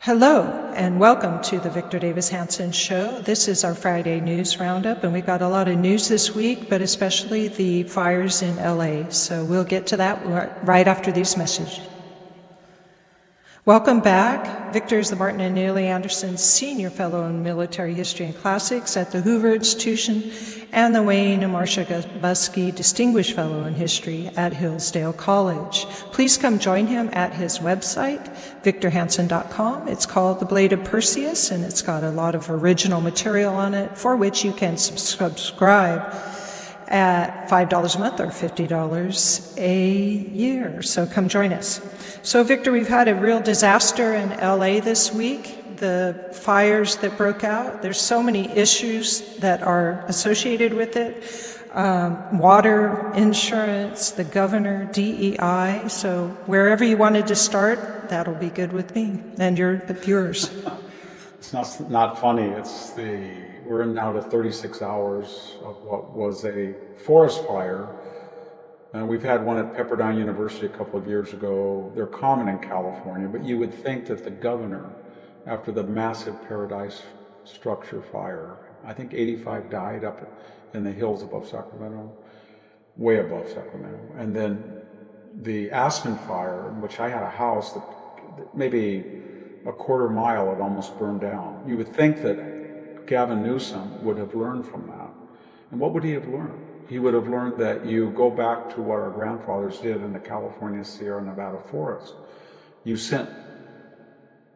Hello, and welcome to the Victor Davis Hanson Show. This is our Friday News Roundup, and we've got a lot of news this week, but especially the fires in LA. So we'll get to that right after these messages. Welcome back. Victor is the Martin and Neely Anderson Senior Fellow in Military History and Classics at the Hoover Institution and the Wayne and Marcia Gabusky Distinguished Fellow in History at Hillsdale College. Please come join him at his website, victorhanson.com. It's called The Blade of Perseus, and it's got a lot of original material on it for which you can subscribe at $5 a month or $50 a year. So come join us. So Victor, we've had a real disaster in LA this week. The fires that broke out, there's so many issues that are associated with it. Water, insurance, the governor, DEI. So wherever you wanted to start, that'll be good with me and yours. It's not funny. We're now to 36 hours of what was a forest fire. And we've had one at Pepperdine University a couple of years ago. They're common in California, but you would think that the governor, after the massive Paradise Structure fire, I think 85 died up in the hills above Sacramento, way above Sacramento. And then the Aspen fire, in which I had a house that maybe a quarter mile, it almost burned down. You would think that Gavin Newsom would have learned from that. And what would he have learned? He would have learned that you go back to what our grandfathers did in the California Sierra Nevada forest. You sent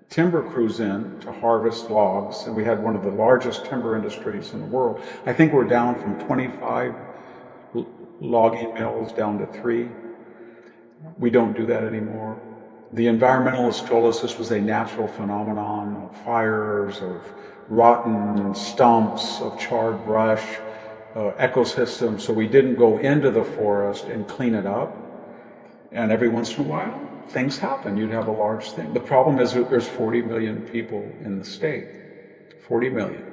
timber crews in to harvest logs, and we had one of the largest timber industries in the world. I think we're down from 25 logging mills down to 3. We don't do that anymore. The environmentalists told us this was a natural phenomenon of fires, of rotten stumps, of charred brush, ecosystem, so we didn't go into the forest and clean it up. And every once in a while, things happen. You'd have a large thing. The problem is that there's 40 million people in the state. 40 million.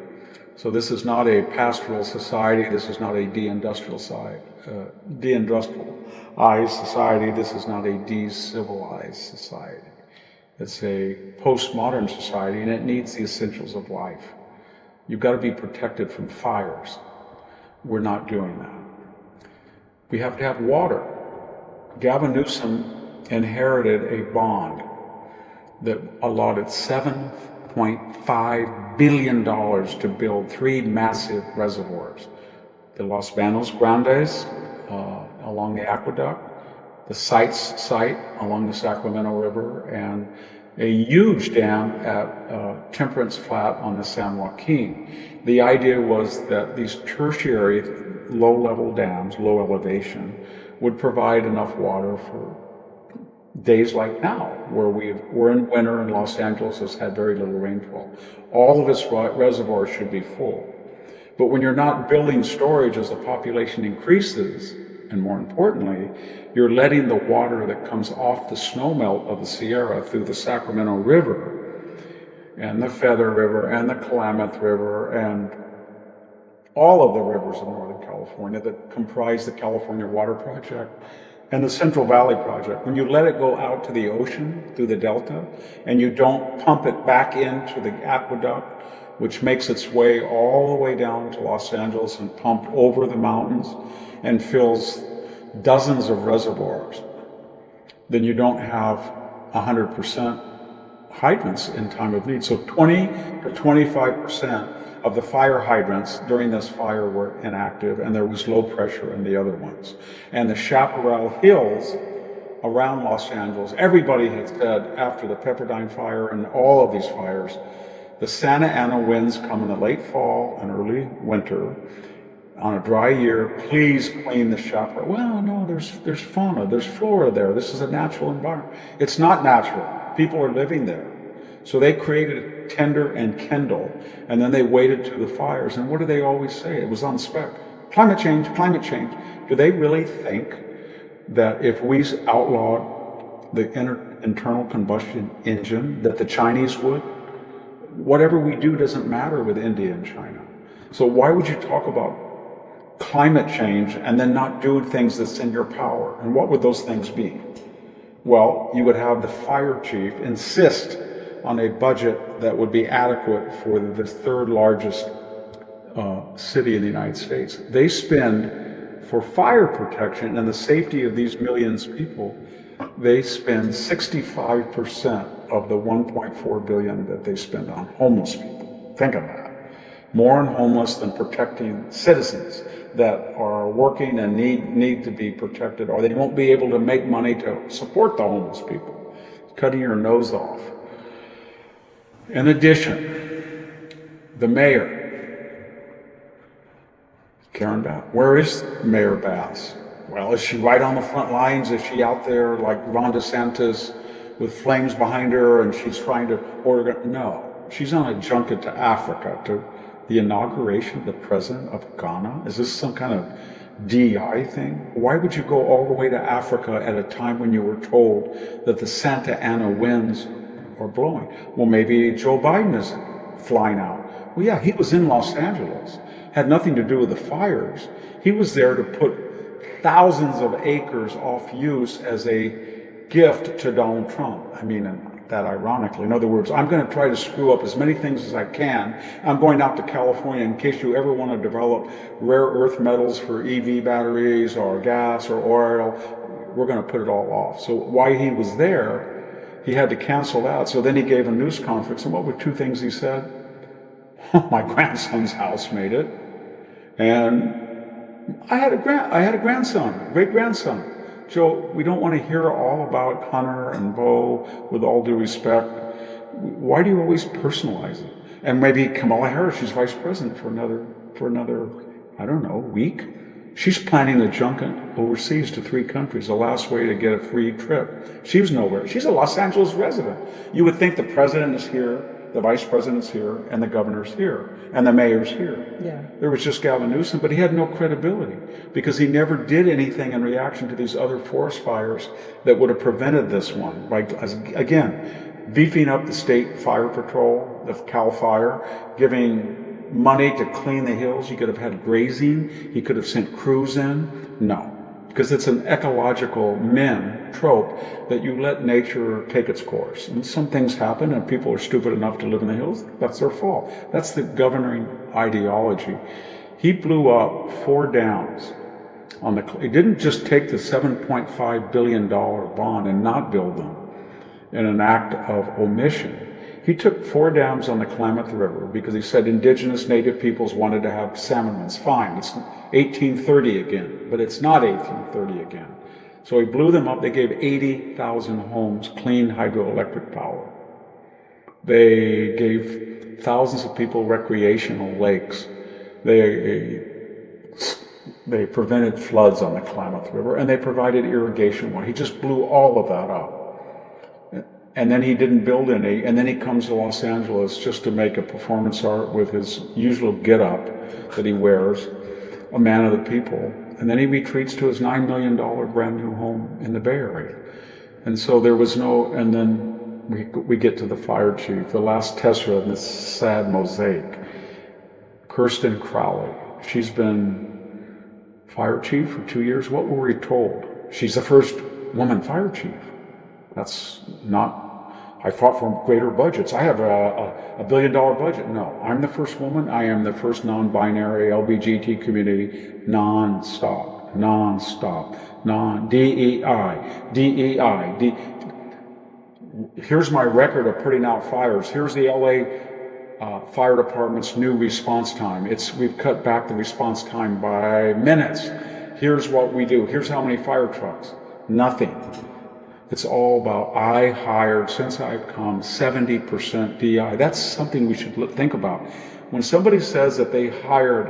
So this is not a pastoral society. This is not a deindustrialized society. This is not a de-civilized society. It's a postmodern society, and it needs the essentials of life. You've got to be protected from fires. We're not doing that. We have to have water. Gavin Newsom inherited a bond that allotted $7.5 billion to build 3 massive reservoirs. The Los Banos Grandes along the aqueduct, the site along the Sacramento River, and a huge dam at Temperance Flat on the San Joaquin. The idea was that these tertiary low-level dams, low elevation, would provide enough water for days like now, where we're in winter and Los Angeles has had very little rainfall. All of its reservoirs should be full. But when you're not building storage as the population increases, and more importantly, you're letting the water that comes off the snowmelt of the Sierra through the Sacramento River and the Feather River and the Klamath River and all of the rivers in Northern California that comprise the California Water Project and the Central Valley Project. When you let it go out to the ocean through the Delta and you don't pump it back into the aqueduct, which makes its way all the way down to Los Angeles and pumped over the mountains and fills dozens of reservoirs, then you don't have 100% hydrants in time of need. So 20 to 25% of the fire hydrants during this fire were inactive, and there was low pressure in the other ones. And the Chaparral Hills around Los Angeles, everybody had said after the Pepperdine fire and all of these fires, the Santa Ana winds come in the late fall and early winter. On a dry year, please clean the chaparral. Well, no, there's fauna, there's flora there. This is a natural environment. It's not natural. People are living there. So they created Tender and Kendall, and then they waited to the fires. And what do they always say? It was on spec. Climate change, climate change. Do they really think that if we outlawed the internal combustion engine, that the Chinese would? Whatever we do doesn't matter with India and China. So why would you talk about climate change and then not do things that's in your power? And what would those things be? Well, you would have the fire chief insist on a budget that would be adequate for the third largest city in the United States. They spend, for fire protection and the safety of these millions of people, they spend 65% of the 1.4 billion that they spend on homeless people. Think of that. More on homeless than protecting citizens that are working and need to be protected, or they won't be able to make money to support the homeless people. Cutting your nose off. In addition, the mayor, Karen Bass. Where is Mayor Bass? Well, is she right on the front lines? Is she out there like Ron DeSantis with flames behind her and she's trying to order? No, she's on a junket to Africa to the inauguration of the president of Ghana. Is this some kind of DEI thing? Why would you go all the way to Africa at a time when you were told that the Santa Ana winds are blowing? Well, maybe Joe Biden is flying out. Well, yeah, he was in Los Angeles. Had nothing to do with the fires. He was there to put thousands of acres off use as a gift to Donald Trump. I mean, that ironically. In other words, I'm going to try to screw up as many things as I can. I'm going out to California in case you ever want to develop rare earth metals for EV batteries or gas or oil. We're going to put it all off. So while he was there, he had to cancel that. So then he gave a news conference. And what were two things he said? My grandson's house made it. And I had a grandson, great-grandson. Joe, we don't want to hear all about Hunter and Bo, with all due respect. Why do you always personalize it? And maybe Kamala Harris, she's vice president for another, I don't know, week. She's planning a junket overseas to 3 countries, the last way to get a free trip. She's nowhere. She's a Los Angeles resident. You would think the president is here, the vice president's here, and the governor's here, and the mayor's here. Yeah. There was just Gavin Newsom, but he had no credibility because he never did anything in reaction to these other forest fires that would have prevented this one. By, again, beefing up the state fire patrol, the Cal Fire, giving money to clean the hills. You could have had grazing. He could have sent crews in. No. Because it's an ecological trope that you let nature take its course. And some things happen and people are stupid enough to live in the hills. That's their fault. That's the governing ideology. He blew up 4 dams on the, he didn't just take the $7.5 billion bond and not build them in an act of omission. He took 4 dams on the Klamath River because he said indigenous native peoples wanted to have salmon runs. Fine, it's 1830 again, but it's not 1830 again. So he blew them up. They gave 80,000 homes clean hydroelectric power. They gave thousands of people recreational lakes. They prevented floods on the Klamath River, and they provided irrigation water. He just blew all of that up. And then he didn't build any, and then he comes to Los Angeles just to make a performance art with his usual get-up that he wears, a man of the people. And then he retreats to his $9 million brand new home in the Bay Area. And so there was no, and then we get to the fire chief, the last Tessera in this sad mosaic, Kirsten Crowley. She's been fire chief for 2 years. What were we told? She's the first woman fire chief. That's not, I fought for greater budgets. I have a $1 billion budget. No, I'm the first woman. I am the first non-binary LBGT community, non-stop, DEI. Here's my record of putting out fires. Here's the LA Fire Department's new response time. We've cut back the response time by minutes. Here's what we do. Here's how many fire trucks. Nothing. It's all about, I hired, since I've come, 70% DI. That's something we should think about. When somebody says that they hired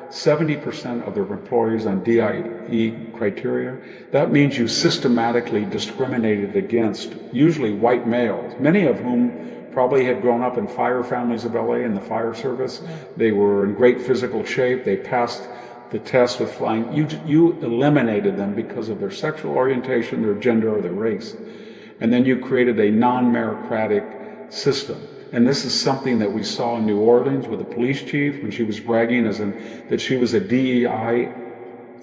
70% of their employees on DIE criteria, that means you systematically discriminated against usually white males, many of whom probably had grown up in fire families of LA in the fire service. They were in great physical shape. They passed the test with flying. You eliminated them because of their sexual orientation, their gender, or their race. And then you created a non-meritocratic system. And this is something that we saw in New Orleans with the police chief when she was bragging that she was a DEI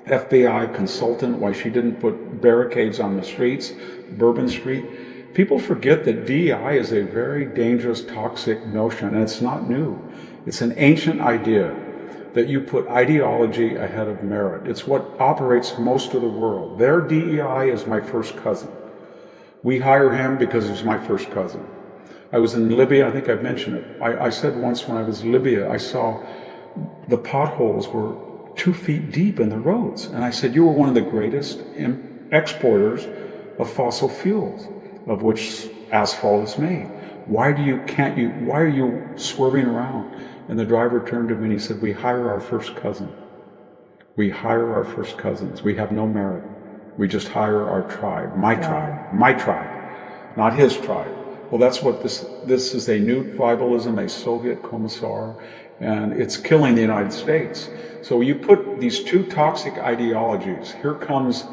FBI consultant, why she didn't put barricades on the streets, Bourbon Street. People forget that DEI is a very dangerous, toxic notion, and it's not new. It's an ancient idea that you put ideology ahead of merit. It's what operates most of the world. Their DEI is my first cousin. We hire him because he's my first cousin. I was in Libya, I think I've mentioned it. I said once when I was in Libya, I saw the potholes were 2 feet deep in the roads. And I said, you were one of the greatest exporters of fossil fuels, of which asphalt is made. Why are you swerving around? And the driver turned to me and he said, we hire our first cousin. We hire our first cousins. We have no merit. We just hire our tribe, my tribe, not his tribe. Well, that's what this is, a new tribalism, a Soviet commissar, and it's killing the United States. So you put these two toxic ideologies. Here comes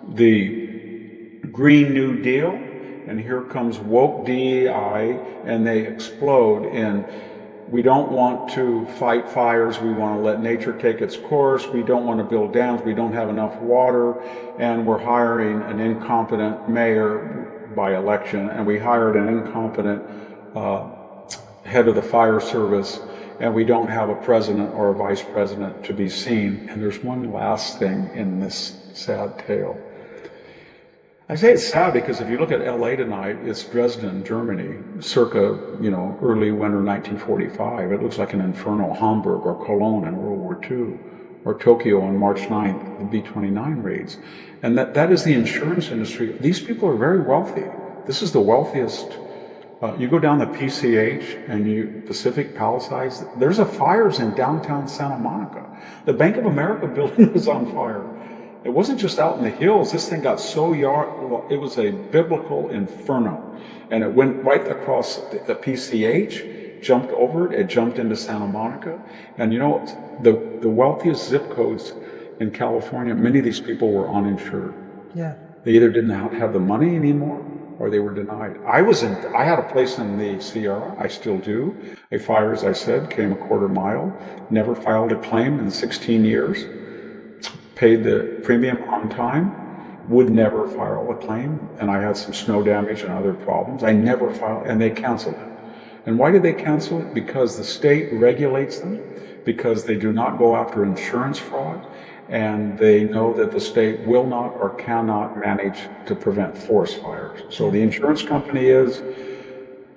the Green New Deal, and here comes woke DEI, and they explode in, we don't want to fight fires, we want to let nature take its course, we don't want to build dams, we don't have enough water, and we're hiring an incompetent mayor by election, and we hired an incompetent head of the fire service, and we don't have a president or a vice president to be seen. And there's one last thing in this sad tale. I say it's sad because if you look at LA tonight, it's Dresden, Germany, circa, early winter 1945. It looks like an inferno. Hamburg or Cologne in World War II, or Tokyo on March 9th, the B-29 raids. And that is the insurance industry. These people are very wealthy. This is the wealthiest. You go down the PCH and Pacific Palisades, there's fires in downtown Santa Monica. The Bank of America building was on fire. It wasn't just out in the hills. This thing got so it was a biblical inferno. And it went right across the PCH, jumped over it jumped into Santa Monica. And the wealthiest zip codes in California, many of these people were uninsured. Yeah. They either didn't have the money anymore, or they were denied. I had a place in the Sierra, I still do. A fire, as I said, came a quarter mile, never filed a claim in 16 years. Paid the premium on time, would never file a claim, and I had some snow damage and other problems. I never filed, and they canceled it. And why did they cancel it? Because the state regulates them, because they do not go after insurance fraud, and they know that the state will not or cannot manage to prevent forest fires. So the insurance company is,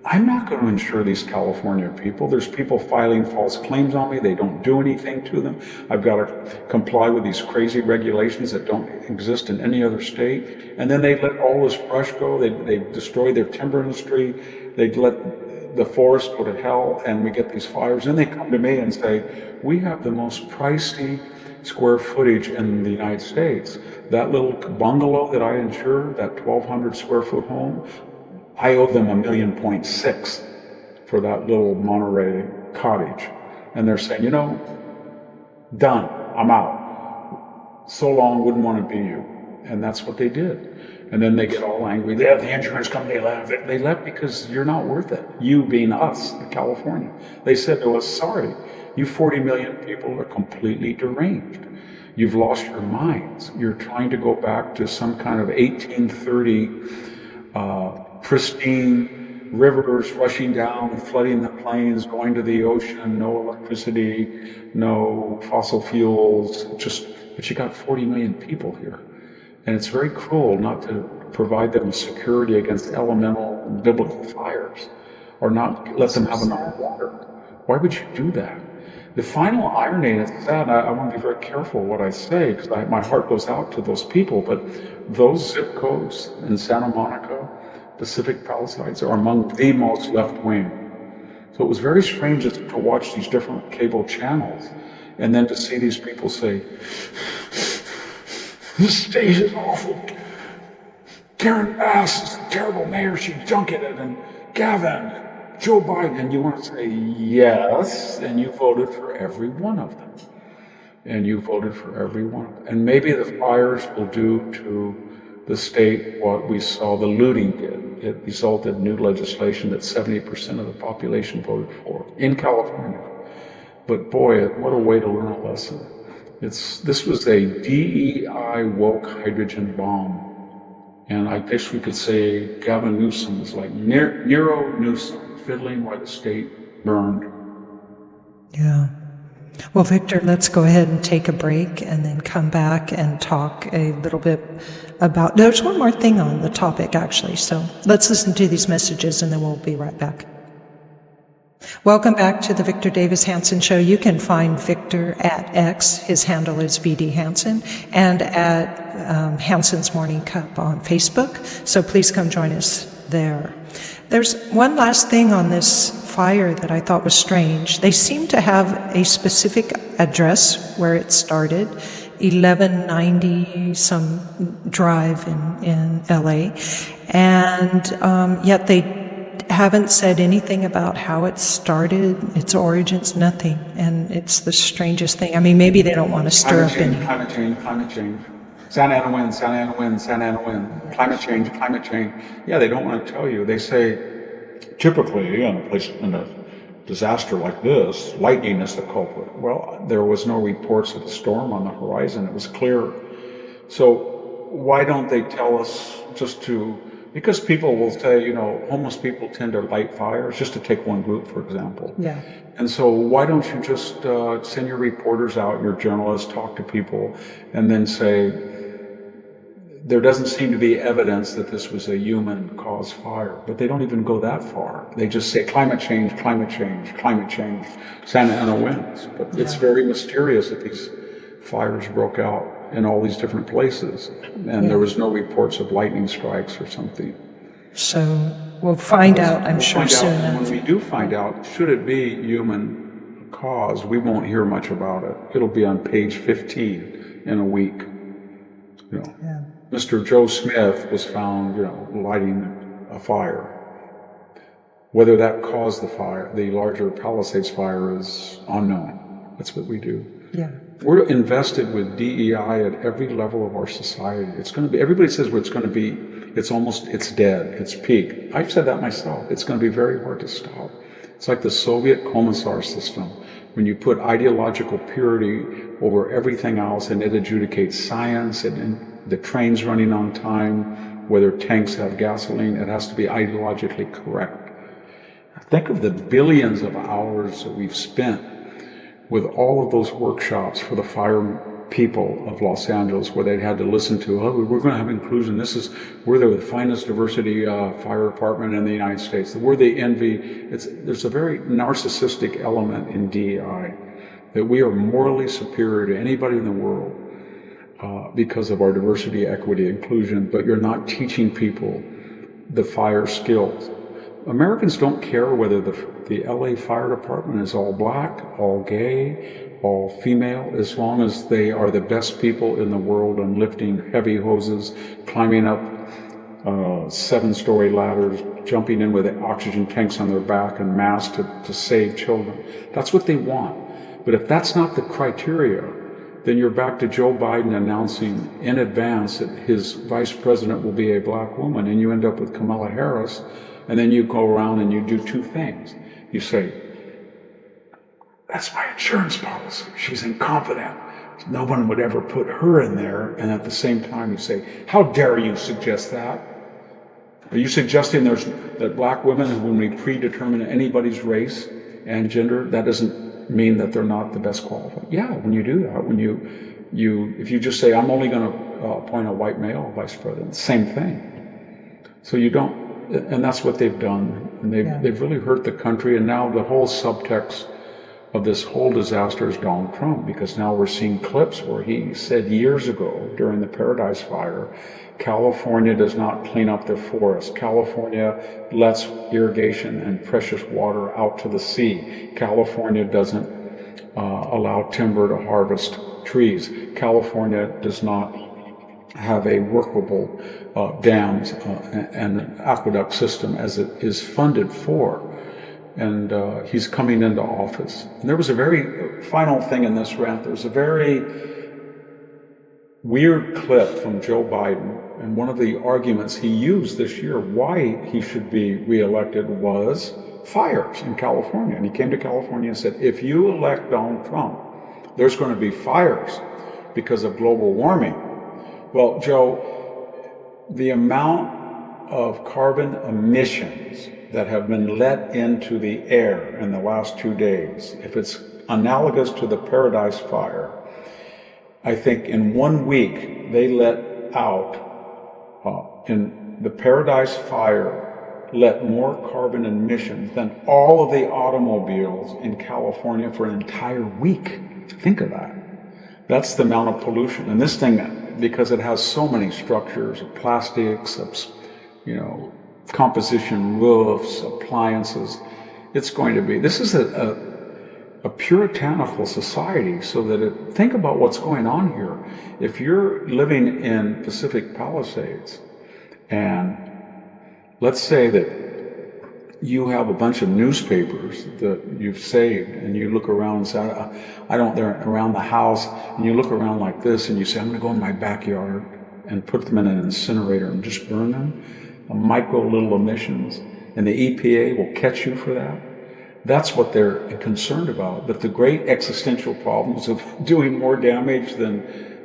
I'm not going to insure these California people. There's people filing false claims on me. They don't do anything to them. I've got to comply with these crazy regulations that don't exist in any other state. And then they let all this brush go. They destroy their timber industry. They let the forest go to hell, and we get these fires. And they come to me and say, we have the most pricey square footage in the United States. That little bungalow that I insure, that 1,200 square foot home, I owe them $1.6 million for that little Monterey cottage. And they're saying, done, I'm out. So long, wouldn't want to be you. And that's what they did. And then they get all angry. The insurance company left. They left because you're not worth it. You being us, California. They said to us, sorry, you 40 million people are completely deranged. You've lost your minds. You're trying to go back to some kind of 1830 pristine rivers rushing down, flooding the plains, going to the ocean, no electricity, no fossil fuels, but you got 40 million people here. And it's very cruel not to provide them security against elemental and biblical fires, or not let them have enough water. Why would you do that? The final irony, and it's sad, I want to be very careful what I say, because my heart goes out to those people, but those zip codes in Santa Monica, Pacific Palisades, are among the most left-wing. So it was very strange to watch these different cable channels, and then to see these people say, this state is awful. Karen Bass is a terrible mayor, she junketed, and Gavin, Joe Biden, and you want to say yes, and you voted for every one of them. And you voted for every one of them. And maybe the fires will do to the state what we saw the looting did. It resulted in new legislation that 70% of the population voted for in California. But boy, what a way to learn a lesson. This was a DEI woke hydrogen bomb. And I guess we could say Gavin Newsom is like Nero Newsom, fiddling while the state burned. Yeah. Well, Victor, let's go ahead and take a break and then come back and talk a little bit about. There's one more thing on the topic, actually. So let's listen to these messages and then we'll be right back. Welcome back to the Victor Davis Hanson Show. You can find Victor at X, his handle is VD Hanson, and at Hanson's Morning Cup on Facebook. So please come join us there. There's one last thing on this fire that I thought was strange. They seem to have a specific address where it started, 1190 some drive in LA, and yet they haven't said anything about how it started, its origins, nothing. And it's the strangest thing. I mean, maybe they don't want to stir up any. Climate change. Santa Ana wind, Santa Ana wind. Climate change. Yeah, they don't want to tell you. They say, typically, in a disaster like this, lightning is the culprit. Well, there was no reports of a storm on the horizon. It was clear. So why don't they tell us because people will say, homeless people tend to light fires, just to take one group, for example. Yeah. And so why don't you just send your reporters out, your journalists, talk to people, and then say, there doesn't seem to be evidence that this was a human-caused fire. But they don't even go that far. They just say climate change, Santa Ana winds. But it's very mysterious that these fires broke out in all these different places. And there was no reports of lightning strikes or something. So we'll find out, I'm sure, soon enough. When we do find out, should it be human cause, we won't hear much about it. It'll be on page 15 in a week. Mr. Joe Smith was found, lighting a fire. Whether that caused the fire, the larger Palisades fire, is unknown. That's what we do. Yeah. We're invested with DEI at every level of our society. It's going to be, everybody says what it's going to be, it's dead, it's peaked. I've said that myself. It's going to be very hard to stop. It's like the Soviet Commissar system. When you put ideological purity over everything else and it adjudicates science and the trains running on time, whether tanks have gasoline, it has to be ideologically correct. Think of the billions of hours that we've spent with all of those workshops for the fire people of Los Angeles, where they had to listen to, we're going to have inclusion. We're the finest diversity fire department in the United States. We're the envy. There's a very narcissistic element in DEI, that we are morally superior to anybody in the world because of our diversity, equity, inclusion, but you're not teaching people the fire skills. Americans don't care whether the LA Fire Department is all black, all gay, all female, as long as they are the best people in the world on lifting heavy hoses, climbing up 7-story ladders, jumping in with oxygen tanks on their back and masks to save children. That's what they want. But if that's not the criteria, then you're back to Joe Biden announcing in advance that his vice president will be a black woman, and you end up with Kamala Harris. And then you go around and you do two things. You say, that's my insurance policy. She's incompetent. No one would ever put her in there. And at the same time you say, how dare you suggest that? Are you suggesting that black women, when we predetermine anybody's race and gender, that doesn't mean that they're not the best qualified? Yeah, when you do that, if you just say, I'm only going to appoint a white male vice president, same thing. So you don't. And that's what they've done. And they've really hurt the country. And now the whole subtext of this whole disaster is Donald Trump, because now we're seeing clips where he said years ago during the Paradise Fire, California does not clean up their forests. California lets irrigation and precious water out to the sea. California doesn't allow timber to harvest trees. California does not have a workable dams and aqueduct system as it is funded for. And he's coming into office. And there was a very final thing in this rant. There was a very weird clip from Joe Biden. And one of the arguments he used this year why he should be reelected was fires in California. And he came to California and said, if you elect Donald Trump, there's going to be fires because of global warming. Well, Joe, the amount of carbon emissions that have been let into the air in the last 2 days, if it's analogous to the Paradise Fire, I think in 1 week they let out, in the Paradise Fire, let more carbon emissions than all of the automobiles in California for an entire week. Think of that. That's the amount of pollution. And this thing, because it has so many structures, plastics, composition roofs, appliances, it's going to be, this is a puritanical society, so that think about what's going on here. If you're living in Pacific Palisades, and let's say that you have a bunch of newspapers that you've saved, and you look around and say, they're around the house, and you look around like this, and you say, I'm going to go in my backyard and put them in an incinerator and just burn them, micro little emissions, and the EPA will catch you for that. That's what they're concerned about. But the great existential problems of doing more damage than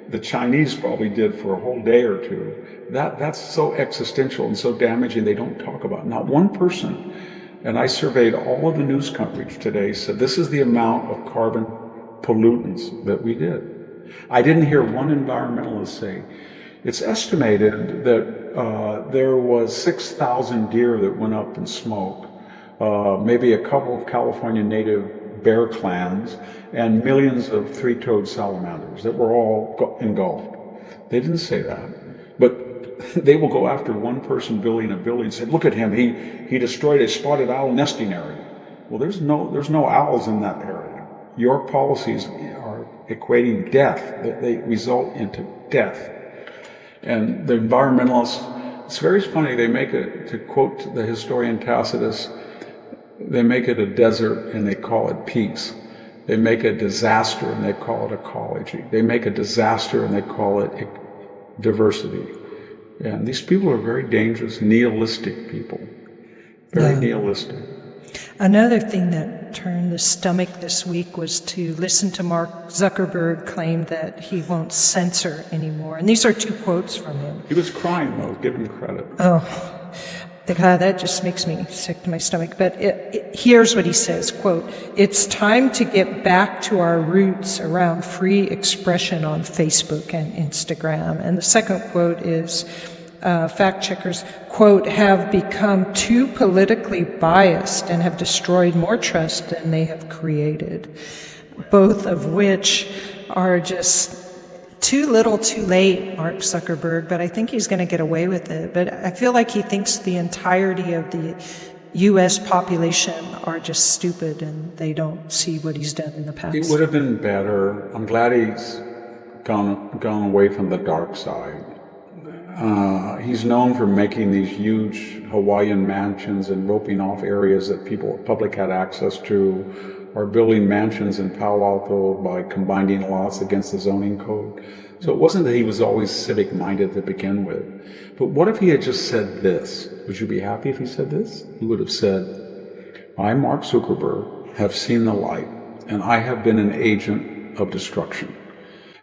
the Chinese probably did for a whole day or two, that's so existential and so damaging, they don't talk about it. Not one person, and I surveyed all of the news coverage today, said this is the amount of carbon pollutants that we did. I didn't hear one environmentalist say, it's estimated that there was 6,000 deer that went up in smoke, maybe a couple of California native bear clans, and millions of three-toed salamanders that were all engulfed. They didn't say that, but they will go after one person building a building and say, look at him, he destroyed a spotted owl nesting area. Well, there's no owls in that area. Your policies are equating death. They result into death. And the environmentalists, it's very funny, they make it, to quote the historian Tacitus, they make it a desert and they call it peace. They make a disaster and they call it ecology. They make a disaster and they call it diversity. And these people are very dangerous, nihilistic people. Very nihilistic. Another thing that turned the stomach this week was to listen to Mark Zuckerberg claim that he won't censor anymore. And these are 2 quotes from him. He was crying, though. Give him credit. Oh, God, that just makes me sick to my stomach. But here's what he says, quote, "It's time to get back to our roots around free expression on Facebook and Instagram." And the second quote is, fact checkers, quote, "have become too politically biased and have destroyed more trust than they have created." Both of which are just too little, too late, Mark Zuckerberg, but I think he's going to get away with it. But I feel like he thinks the entirety of the U.S. population are just stupid and they don't see what he's done in the past. It would have been better. I'm glad he's gone away from the dark side. He's known for making these huge Hawaiian mansions and roping off areas that public had access to, or building mansions in Palo Alto by combining lots against the zoning code. So it wasn't that he was always civic-minded to begin with. But what if he had just said this? Would you be happy if he said this? He would have said, I, Mark Zuckerberg, have seen the light, and I have been an agent of destruction.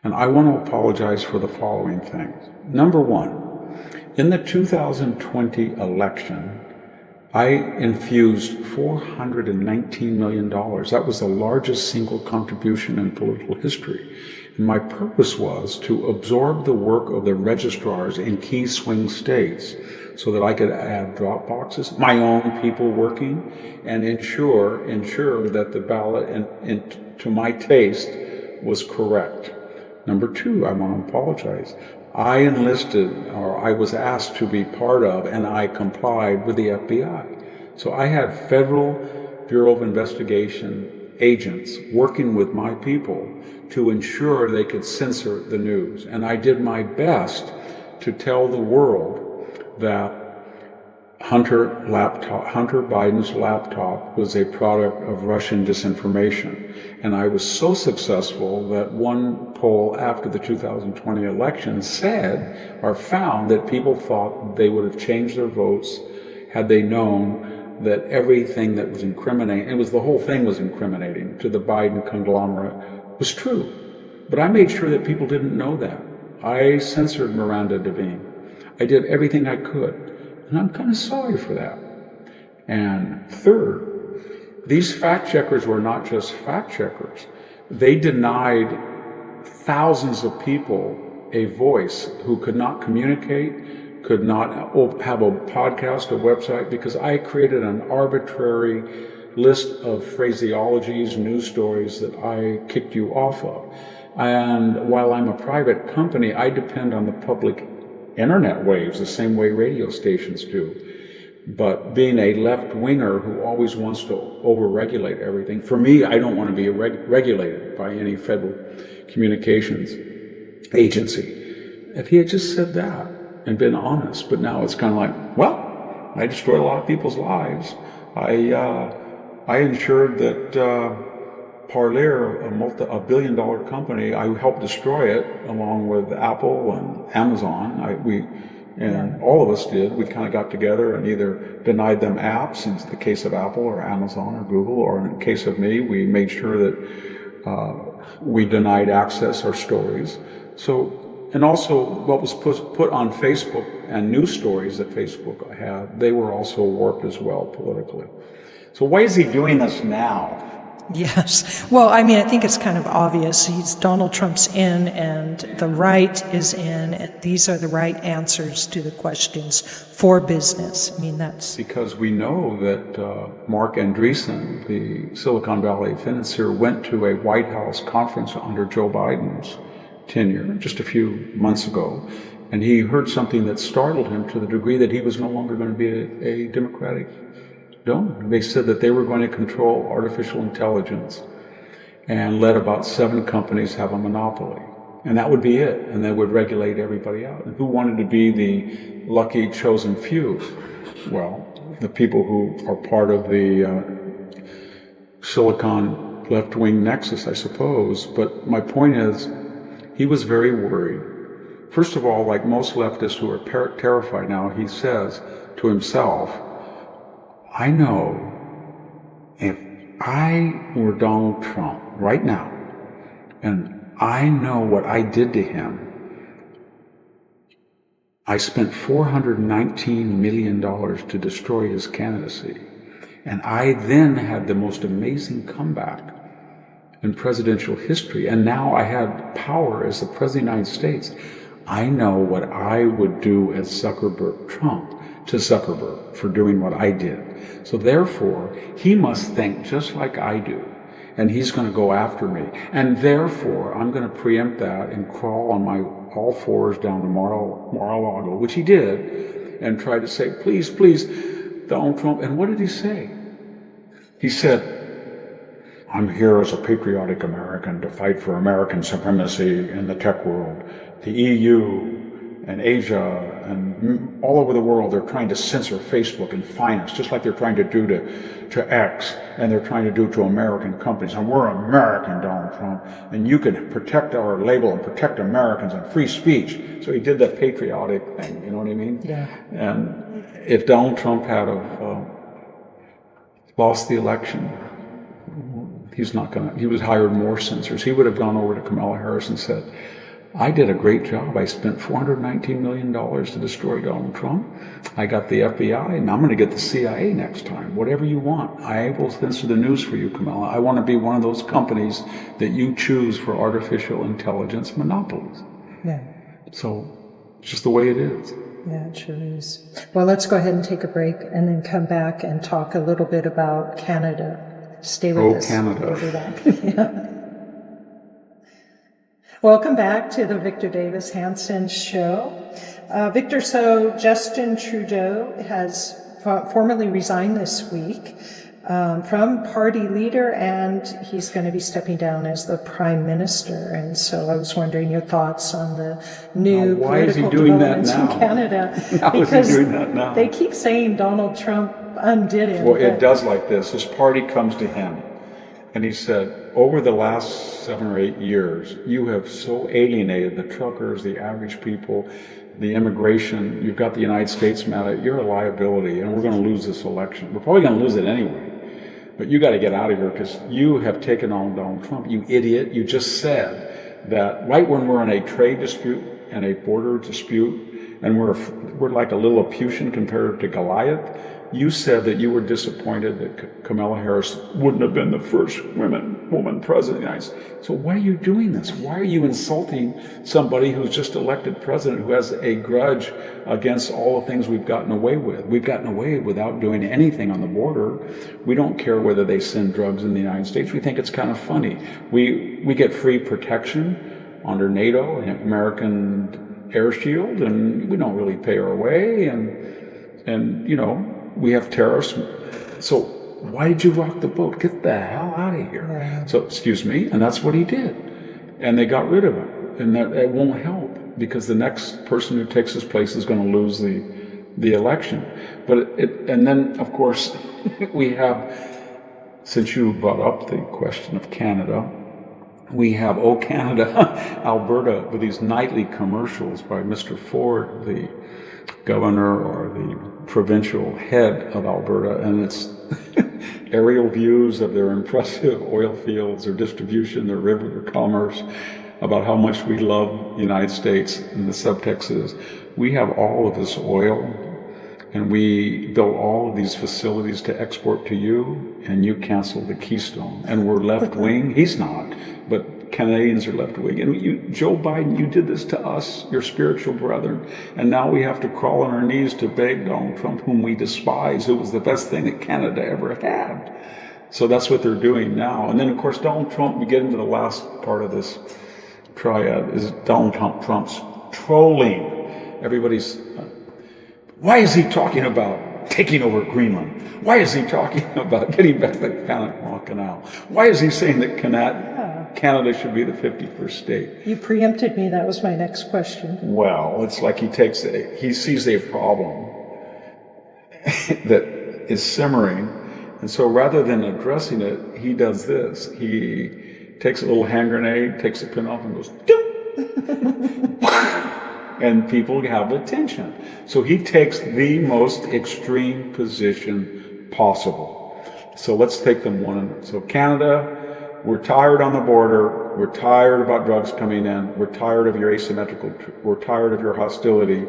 And I want to apologize for the following things. Number one, in the 2020 election, I infused $419 million. That was the largest single contribution in political history. And my purpose was to absorb the work of the registrars in key swing states so that I could add drop boxes, my own people working, and ensure that the ballot, to my taste, was correct. Number two, I want to apologize. I enlisted, or I was asked to be part of, and I complied with the FBI. So I had Federal Bureau of Investigation agents working with my people to ensure they could censor the news. And I did my best to tell the world that Hunter Biden's laptop was a product of Russian disinformation. And I was so successful that one poll after the 2020 election said, or found, that people thought they would have changed their votes had they known that everything that was incriminating, the whole thing was incriminating to the Biden conglomerate, was true. But I made sure that people didn't know that. I censored Miranda Devine. I did everything I could. And I'm kind of sorry for that. And third, these fact checkers were not just fact checkers. They denied thousands of people a voice who could not communicate, could not have a podcast, a website, because I created an arbitrary list of phraseologies, news stories that I kicked you off of. And while I'm a private company, I depend on the public internet waves the same way radio stations do. But being a left-winger who always wants to over-regulate everything, for me, I don't want to be regulated by any federal communications agency. If he had just said that and been honest, but now it's kind of like, well, I destroyed a lot of people's lives. I ensured that Parler, a billion-dollar company, I helped destroy it along with Apple and Amazon. And all of us did. We kind of got together and either denied them apps, in the case of Apple or Amazon or Google, or in the case of me, we made sure that we denied access or stories. So, and also what was put on Facebook and news stories that Facebook had, they were also warped as well politically. So why is he doing this now? Yes. Well, I mean, I think it's kind of obvious. Donald Trump's in and the right is in, and these are the right answers to the questions for business. I mean, that's... Because we know that Mark Andreessen, the Silicon Valley financier, went to a White House conference under Joe Biden's tenure just a few months ago, and he heard something that startled him to the degree that he was no longer going to be a Democratic donor. They said that they were going to control artificial intelligence and let about 7 companies have a monopoly. And that would be it. And they would regulate everybody out. And who wanted to be the lucky chosen few? Well, the people who are part of the Silicon left-wing nexus, I suppose. But my point is, he was very worried. First of all, like most leftists who are terrified now, he says to himself, I know if I were Donald Trump right now, and I know what I did to him, I spent $419 million to destroy his candidacy. And I then had the most amazing comeback in presidential history. And now I had power as the President of the United States. I know what I would do as Trump to Zuckerberg for doing what I did. So therefore, he must think just like I do, and he's going to go after me. And therefore, I'm going to preempt that and crawl on my all fours down to Mar-a-Lago, which he did, and try to say, please, please, Donald Trump. And what did he say? He said, I'm here as a patriotic American to fight for American supremacy in the tech world. The EU and Asia and all over the world, they're trying to censor Facebook and fine us, just like they're trying to do to X, and they're trying to do to American companies. And we're American, Donald Trump, and you can protect our label and protect Americans and free speech. So he did that patriotic thing, you know what I mean? Yeah. And if Donald Trump had lost the election, he was hired more censors. He would have gone over to Kamala Harris and said, I did a great job. I spent $419 million to destroy Donald Trump. I got the FBI, and I'm going to get the CIA next time. Whatever you want. I will censor the news for you, Kamala. I want to be one of those companies that you choose for artificial intelligence monopolies. Yeah. So it's just the way it is. Yeah, it sure is. Well, let's go ahead and take a break and then come back and talk a little bit about Canada. Stay with us. Oh, Canada. We'll be back. Yeah. Welcome back to the Victor Davis Hanson Show. Victor, so Justin Trudeau has formally resigned this week from party leader, and he's going to be stepping down as the prime minister. And so I was wondering your thoughts on the new political developments in Canada. Because is he doing that now? They keep saying Donald Trump undid him. Well, it does like this. His party comes to him, and he said, over the last 7 or 8 years, you have so alienated the truckers, the average people, the immigration. You've got the United States mad. You're a liability, and we're going to lose this election. We're probably going to lose it anyway. But you got to get out of here because you have taken on Donald Trump. You idiot. You just said that right when we're in a trade dispute and a border dispute and we're like a Lilliputian compared to Goliath. You said that you were disappointed that Kamala Harris wouldn't have been the first woman president of the United States. So why are you doing this? Why are you insulting somebody who's just elected president, who has a grudge against all the things we've gotten away with? We've gotten away without doing anything on the border. We don't care whether they send drugs in the United States. We think it's kind of funny. We get free protection under NATO and American Air Shield, and we don't really pay our way, and you know, we have tariffs. So why did you rock the boat? Get the hell out of here. Right. So, excuse me, and that's what he did. And they got rid of him. And that won't help, because the next person who takes his place is going to lose the election. But and then, of course, we have, since you brought up the question of Canada, we have Oh Canada, Alberta, with these nightly commercials by Mr. Ford, the governor or the provincial head of Alberta, and it's aerial views of their impressive oil fields, their distribution, their river, their commerce, about how much we love the United States. And the subtext is, we have all of this oil, and we built all of these facilities to export to you, and you canceled the Keystone. And we're left-wing. He's not, but Canadians are left-wing. And you, Joe Biden, you did this to us, your spiritual brethren, and now we have to crawl on our knees to beg Donald Trump, whom we despise, who was the best thing that Canada ever had. So that's what they're doing now. And then, of course, Donald Trump, we get into the last part of this triad, is Donald Trump's trolling. Everybody's, why is he talking about taking over Greenland? Why is he talking about getting back the Panama Canal? Why is he saying that Canada should be the 51st state? You preempted me. That was my next question. Well, it's like he sees a problem that is simmering, and so rather than addressing it, he does this. He takes a little hand grenade, takes the pin off, and goes, and people have attention. So he takes the most extreme position possible. So let's take them one. So Canada, we're tired on the border. We're tired about drugs coming in. We're tired of your asymmetrical. We're tired of your hostility.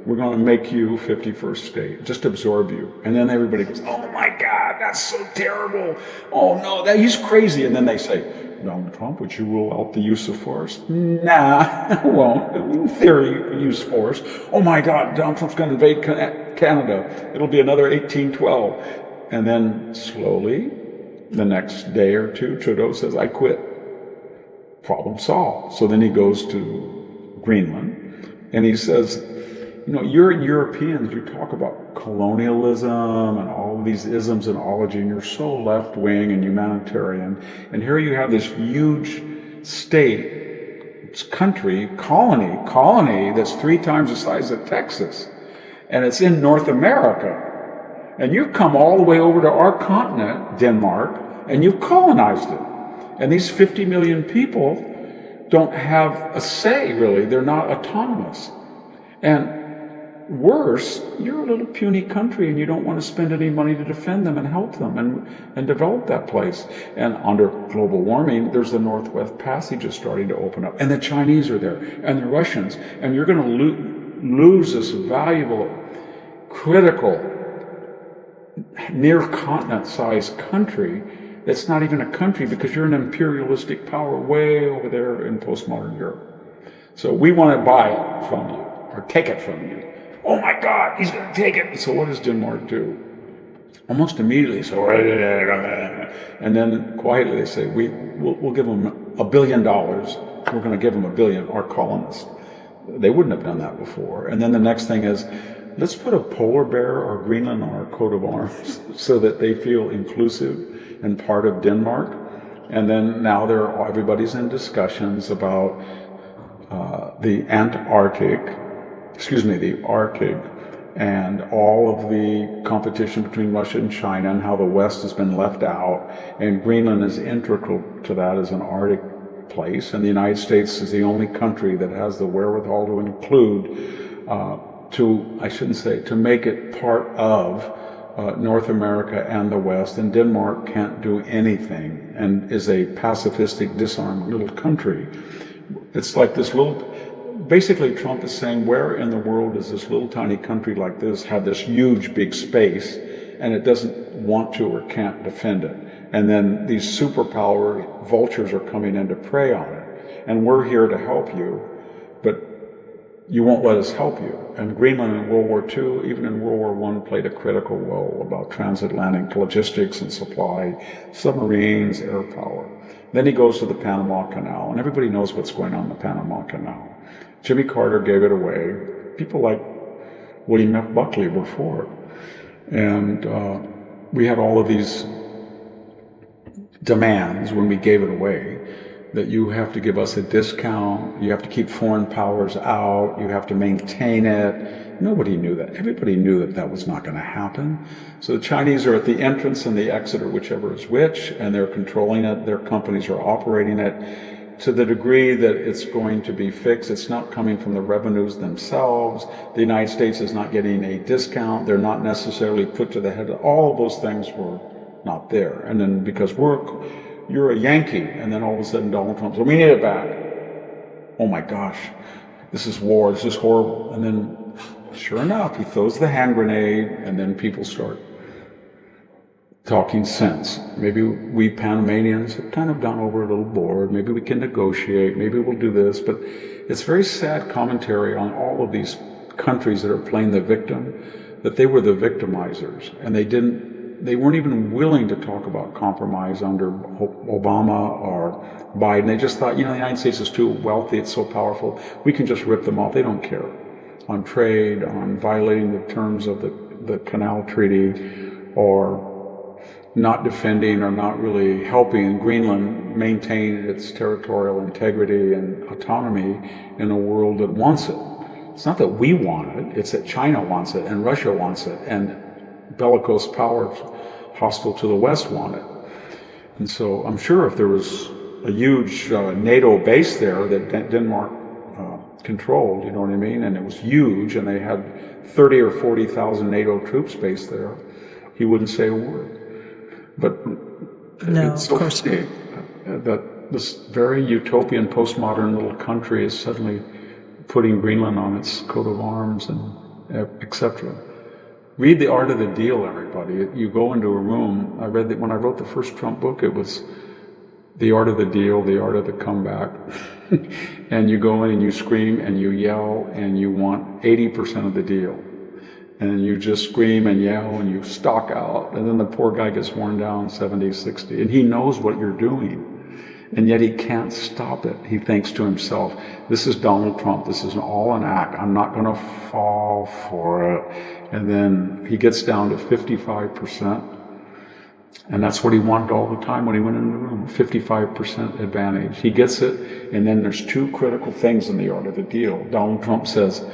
We're going to make you 51st state. Just absorb you. And then everybody goes, oh my God, that's so terrible. Oh no, he's crazy. And then they say, Donald Trump, would you rule out the use of force? Nah, I won't. In theory, use force. Oh my God, Donald Trump's going to invade Canada. It'll be another 1812. And then slowly, the next day or two, Trudeau says, I quit. Problem solved. So then he goes to Greenland and he says, you know, you're Europeans, you talk about colonialism and all of these isms and ology, and you're so left-wing and humanitarian. And here you have this huge state, colony that's 3 times the size of Texas. And it's in North America. And you've come all the way over to our continent, Denmark, and you've colonized it. And these 50 million people don't have a say, really. They're not autonomous. And worse, you're a little puny country and you don't want to spend any money to defend them and help them and develop that place. And under global warming, there's the Northwest Passage starting to open up. And the Chinese are there, and the Russians. And you're going to lose this valuable, critical, near-continent-sized country that's not even a country, because you're an imperialistic power way over there in postmodern Europe. So we want to buy it from you, or take it from you. Oh my God, he's going to take it. So what does Denmark do? Almost immediately, and then quietly they say, we'll give them $1 billion. We're going to give them $1 billion, our colonists. They wouldn't have done that before. And then the next thing is, let's put a polar bear or Greenland on our coat of arms so that they feel inclusive and part of Denmark. And then now everybody's in discussions about the Arctic, and all of the competition between Russia and China, and how the West has been left out. And Greenland is integral to that as an Arctic place. And the United States is the only country that has the wherewithal to include, to make it part of North America and the West. And Denmark can't do anything and is a pacifistic, disarmed little country. It's like this little... basically Trump is saying, where in the world does this little tiny country like this have this huge big space and it doesn't want to or can't defend it? And then these superpower vultures are coming in to prey on it. And we're here to help you, but you won't let us help you. And Greenland in World War II, even in World War I, played a critical role about transatlantic logistics and supply, submarines, air power. Then he goes to the Panama Canal, and everybody knows what's going on in the Panama Canal. Jimmy Carter gave it away. People like William F. Buckley were for it. And we had all of these demands when we gave it away, that you have to give us a discount, you have to keep foreign powers out, you have to maintain it. Nobody knew that. Everybody knew that that was not going to happen. So the Chinese are at the entrance and the exit, or whichever is which, and they're controlling it. Their companies are operating it to the degree that it's going to be fixed. It's not coming from the revenues themselves. The United States is not getting a discount. They're not necessarily put to the head. All of those things were not there. And then because you're a Yankee, and then all of a sudden Donald Trump says, we need it back. Oh my gosh, this is war, this is horrible. And then, sure enough, he throws the hand grenade, and then people start talking sense. Maybe we Panamanians have kind of gone over a little bored, maybe we can negotiate, maybe we'll do this, but it's very sad commentary on all of these countries that are playing the victim, that they were the victimizers, and they weren't even willing to talk about compromise under Obama or Biden. They just thought, the United States is too wealthy, it's so powerful, we can just rip them off. They don't care on trade, on violating the terms of the Canal Treaty, or not defending or not really helping Greenland maintain its territorial integrity and autonomy in a world that wants it. It's not that we want it, it's that China wants it, and Russia wants it, and bellicose powers hostile to the West want it. And so I'm sure if there was a huge NATO base there that Denmark controlled, you know what I mean, and it was huge, and they had 30 or 40,000 NATO troops based there, he wouldn't say a word. But no, it's so of course funny that this very utopian postmodern little country is suddenly putting Greenland on its coat of arms and etc. Read The Art of the Deal, everybody. You go into a room. I read that when I wrote the first Trump book, it was The Art of the Deal, The Art of the Comeback. And you go in and you scream and you yell and you want 80% of the deal. And you just scream and yell and you stalk out. And then the poor guy gets worn down 70, 60. And he knows what you're doing. And yet he can't stop it. He thinks to himself, this is Donald Trump. This is all an act. I'm not going to fall for it. And then he gets down to 55%. And that's what he wanted all the time when he went in the room, 55% advantage. He gets it. And then there's two critical things in The Art of the Deal. Donald Trump says,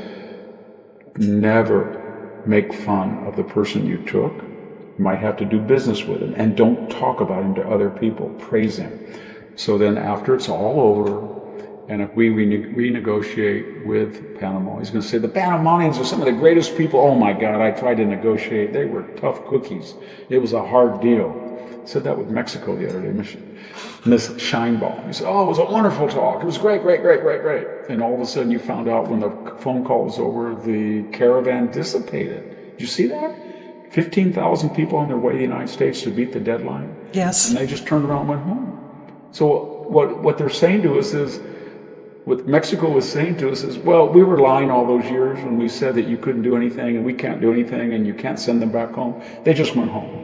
never make fun of the person you took. You might have to do business with him. And don't talk about him to other people. Praise him. So then after it's all over, and if we renegotiate with Panama, he's going to say, the Panamanians are some of the greatest people. Oh my God, I tried to negotiate. They were tough cookies. It was a hard deal. I said that with Mexico the other day, Miss Scheinbaum. He said, oh, it was a wonderful talk. It was great, great, great, great, great. And all of a sudden you found out when the phone call was over, the caravan dissipated. Did you see that? 15,000 people on their way to the United States to beat the deadline. Yes. And they just turned around and went home. So what they're saying to us is, what Mexico was saying to us is, well, we were lying all those years when we said that you couldn't do anything and we can't do anything and you can't send them back home. They just went home.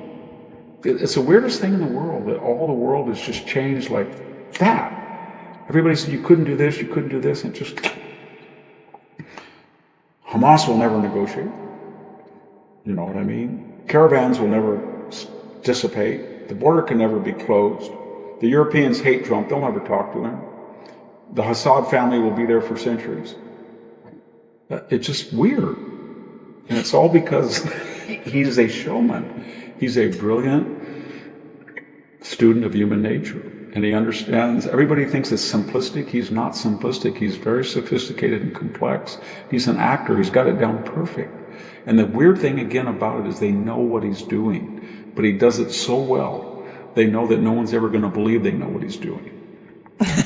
It's the weirdest thing in the world that all the world has just changed like that. Everybody said you couldn't do this, you couldn't do this, and just Hamas will never negotiate. You know what I mean? Caravans will never dissipate. The border can never be closed. The Europeans hate Trump. They'll never talk to him. The Assad family will be there for centuries. It's just weird. And it's all because he's a showman. He's a brilliant student of human nature. And he understands, everybody thinks it's simplistic. He's not simplistic. He's very sophisticated and complex. He's an actor. He's got it down perfect. And the weird thing again about it is they know what he's doing. But he does it so well. They know that no one's ever going to believe they know what he's doing.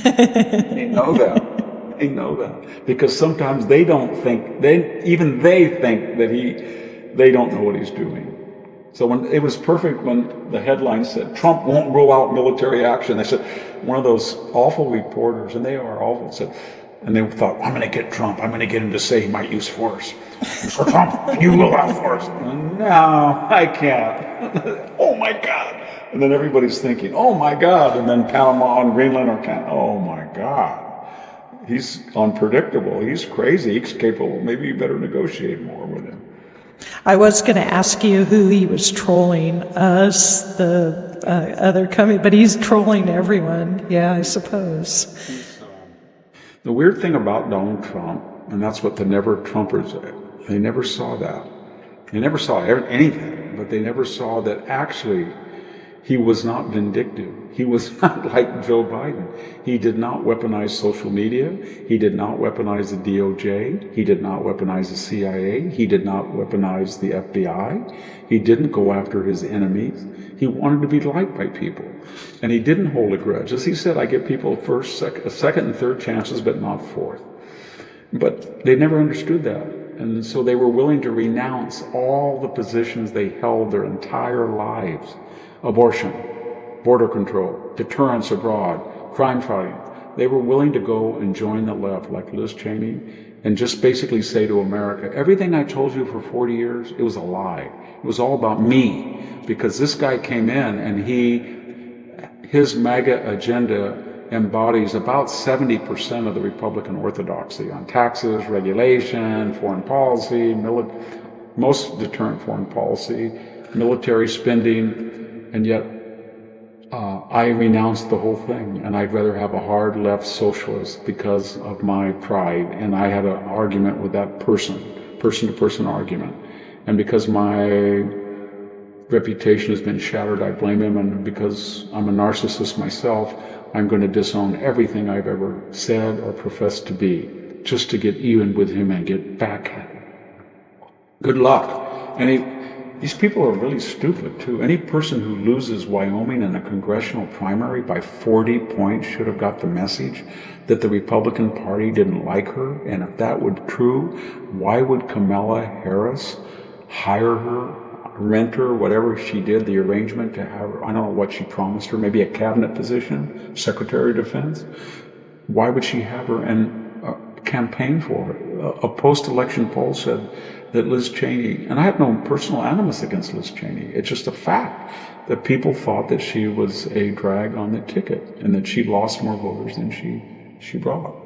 They know that. I know that because sometimes they don't think they think that they don't know what he's doing. So when it was perfect when the headline said Trump won't rule out military action, they said one of those awful reporters, and they are awful, said, and they thought, I'm going to get Trump. I'm going to get him to say he might use force. For Trump, can you rule out force? No, I can't. Oh my God. And then everybody's thinking, oh my God. And then Panama and Greenland are kind of, oh my God. He's unpredictable. He's crazy. He's capable. Maybe you better negotiate more with him. I was going to ask you who he was trolling, us, the other company, but he's trolling everyone. Yeah, I suppose. The weird thing about Donald Trump, and that's what the never Trumpers, they never saw that. They never saw anything, but they never saw that actually he was not vindictive. He was not like Joe Biden. He did not weaponize social media. He did not weaponize the DOJ. He did not weaponize the CIA. He did not weaponize the FBI. He didn't go after his enemies. He wanted to be liked by people. And he didn't hold a grudge. As he said, I give people second and third chances, but not fourth. But they never understood that. And so they were willing to renounce all the positions they held their entire lives. Abortion, border control, deterrence abroad, crime fighting. They were willing to go and join the left like Liz Cheney and just basically say to America, everything I told you for 40 years, it was a lie. It was all about me because this guy came in and his MAGA agenda embodies about 70% of the Republican orthodoxy on taxes, regulation, foreign policy, most deterrent foreign policy, military spending, and yet I renounced the whole thing, and I'd rather have a hard left socialist because of my pride. And I had an argument with that person-to-person argument. And because my reputation has been shattered, I blame him. And because I'm a narcissist myself, I'm going to disown everything I've ever said or professed to be, just to get even with him and get back at him. Good luck. These people are really stupid, too. Any person who loses Wyoming in a congressional primary by 40 points should have got the message that the Republican Party didn't like her. And if that were true, why would Kamala Harris hire her, rent her, whatever she did, the arrangement to have her? I don't know what she promised her, maybe a cabinet position, Secretary of Defense. Why would she have her and campaign for her? A post-election poll said that Liz Cheney, and I have no personal animus against Liz Cheney, it's just a fact that people thought that she was a drag on the ticket and that she lost more voters than she brought.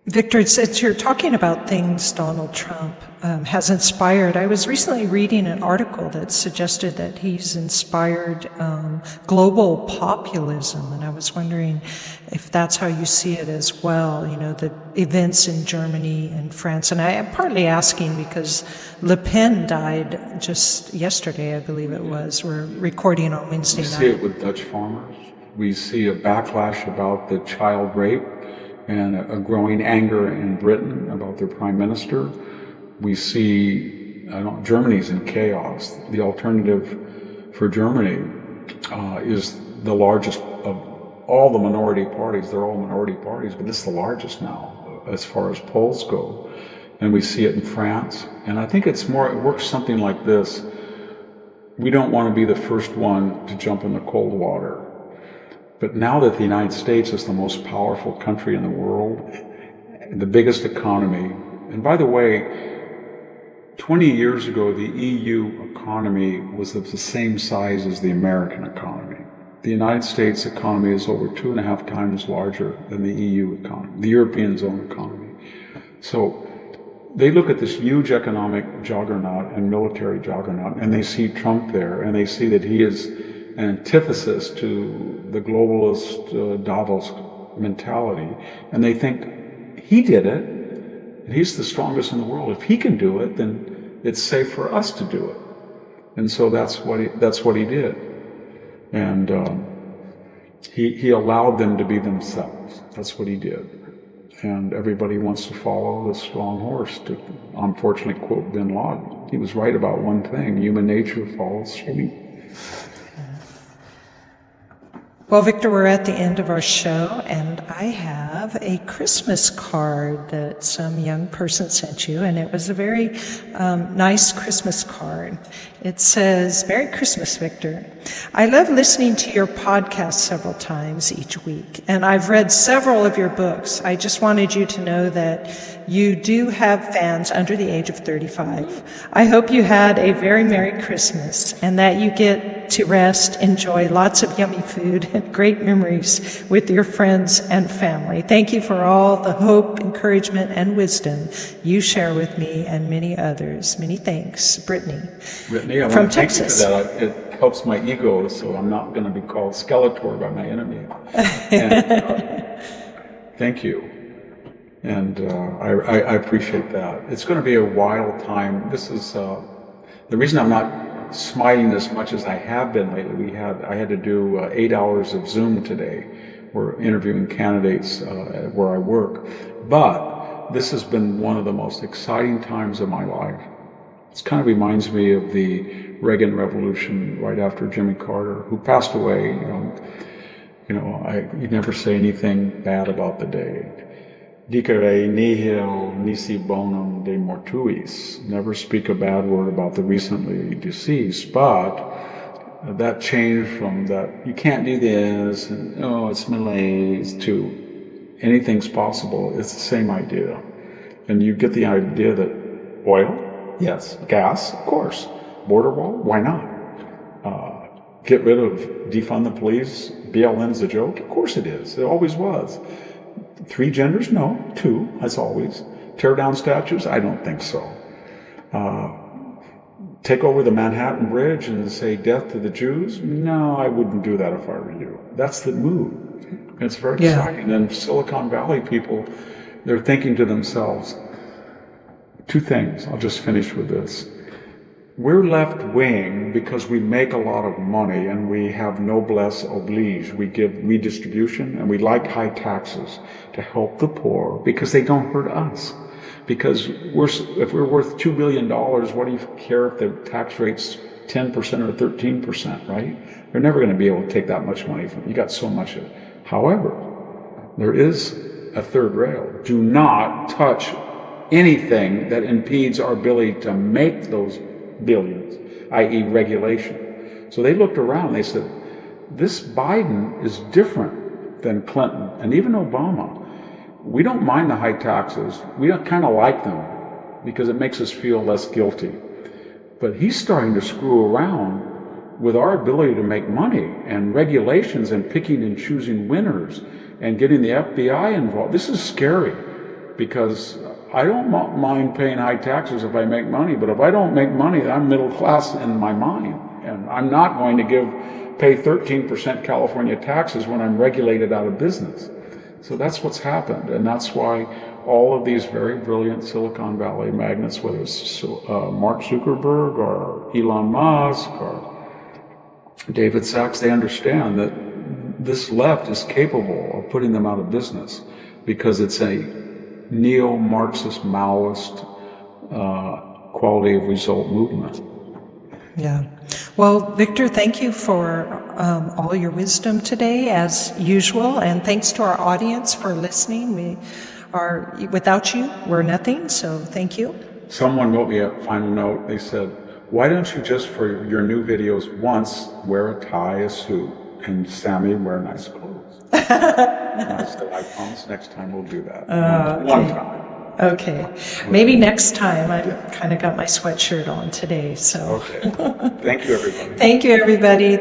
Victor, since you're talking about things Donald Trump has inspired, I was recently reading an article that suggested that he's inspired global populism, and I was wondering if that's how you see it as well, you know, the events in Germany and France. And I am partly asking because Le Pen died just yesterday, I believe it was. We're recording on Wednesday night. We see it with Dutch farmers. We see a backlash about the child rape and a growing anger in Britain about their prime minister. We see Germany's in chaos. The alternative for Germany is the largest of all the minority parties. They're all minority parties, but this is the largest now as far as polls go. And we see it in France. And I think it works something like this. We don't want to be the first one to jump in the cold water. But now that the United States is the most powerful country in the world, the biggest economy, and by the way, 20 years ago, the EU economy was of the same size as the American economy. The United States economy is over 2.5 times larger than the EU economy, the European zone economy. So they look at this huge economic juggernaut and military juggernaut, and they see Trump there, and they see that he is an antithesis to the globalist Davos mentality, and they think he did it, and he's the strongest in the world. If he can do it, then it's safe for us to do it. And so that's what he did, and he allowed them to be themselves. That's what he did, and everybody wants to follow the strong horse. To unfortunately quote Bin Laden, he was right about one thing: human nature follows suit. Well, Victor, we're at the end of our show, and I have a Christmas card that some young person sent you, and it was a very nice Christmas card. It says, "Merry Christmas, Victor. I love listening to your podcast several times each week, and I've read several of your books. I just wanted you to know that you do have fans under the age of 35. I hope you had a very Merry Christmas, and that you get to rest, enjoy lots of yummy food, and great memories with your friends and family. Thank you for all the hope, encouragement, and wisdom you share with me and many others. Many thanks, Brittany." Brittany, I From want to thank you Texas. for that. It helps my ego, so I'm not going to be called Skeletor by my enemy. And, thank you. And I appreciate that. It's going to be a wild time. This is the reason I'm not smiting as much as I have been lately. I had to do 8 hours of Zoom today. We're interviewing candidates where I work. But this has been one of the most exciting times of my life. It kind of reminds me of the Reagan Revolution right after Jimmy Carter, who passed away. You never say anything bad about the day. Dicere nihil nisi bonum de mortuis. Never speak a bad word about the recently deceased. But that changed from that you can't do this and it's malaise to anything's possible. It's the same idea. And you get the idea that oil, yes. Gas, of course. Border wall, why not? Get rid of, defund the police, BLM's a joke? Of course it is. It always was. 3 genders? No. 2, as always. Tear down statues? I don't think so. Take over the Manhattan Bridge and say death to the Jews? No, I wouldn't do that if I were you. That's the move. It's very exciting. And Silicon Valley people, they're thinking to themselves, 2 things. I'll just finish with this. We're left wing because we make a lot of money and we have noblesse oblige. We give redistribution and we like high taxes to help the poor because they don't hurt us. Because if we're worth $2 billion, what do you care if the tax rate's 10% or 13%, right? They're never going to be able to take that much money from you. You got so much of it. However, there is a third rail. Do not touch anything that impedes our ability to make those billions, i.e. regulation. So they looked around, they said, this Biden is different than Clinton and even Obama. We don't mind the high taxes. We kind of like them because it makes us feel less guilty. But he's starting to screw around with our ability to make money and regulations and picking and choosing winners and getting the FBI involved. This is scary because I don't mind paying high taxes if I make money, but if I don't make money, I'm middle class in my mind. And I'm not going to pay 13% California taxes when I'm regulated out of business. So that's what's happened. And that's why all of these very brilliant Silicon Valley magnates, whether it's Mark Zuckerberg or Elon Musk or David Sachs, they understand that this left is capable of putting them out of business because it's a neo-Marxist, Maoist quality of result movement. Yeah. Well, Victor, thank you for all your wisdom today, as usual, and thanks to our audience for listening. Without you, we're nothing, so thank you. Someone wrote me a final note. They said, why don't you just, for your new videos, once wear a tie, a suit, and Sammy wear nice clothes? And I said, I promise next time we'll do that. One time. Okay. Maybe next time. I kind of got my sweatshirt on today, so. Okay. Thank you, everybody. Thank you, everybody.